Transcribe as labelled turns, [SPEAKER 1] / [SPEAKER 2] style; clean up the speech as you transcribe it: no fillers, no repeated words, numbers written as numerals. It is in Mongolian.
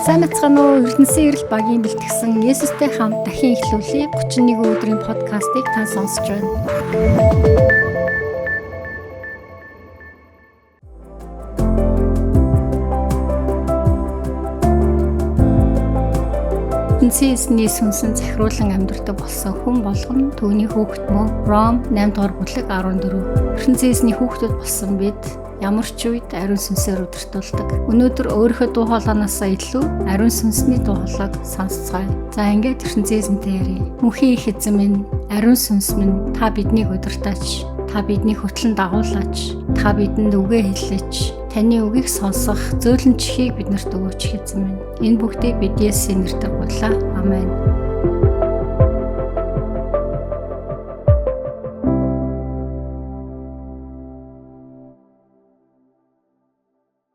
[SPEAKER 1] Сайн мэцхан уу, Эрдэнэсийн эрэл багийн бэлтгэсэн Есүстэй хамт дахин эхлүүлээ 31 өдрийн подкастыг та сонсож байна. Эзний сүнсэн захируулан амьдрдаг болсон хүн болгон түүний хүүхэд мөн. Ром 8 дугаар бүлэг 14. Эзний хүүхдүүд болсон бид ямар ч үед ариун сүнсээр удирдуулдаг. Өнөөдөр өөрийнхөө дуу хоолойноосоо илүү ариун сүнсний дуу хоолойг сонсцгаая. За ингээд эзэнтэй ярив. Мөнхийн их эзэн минь, ариун сүнс минь та биднийг удирдаач. Та бидний хөтлөн дагуулаач. Та бидэнд үгээ хэлээч. Таны үгийг сонсох зөөлөн чихийг биднэрт өгөөч эзэн минь. Энэ бүгдийг бид Есүсийн нэрээр гуйлаа. Амен.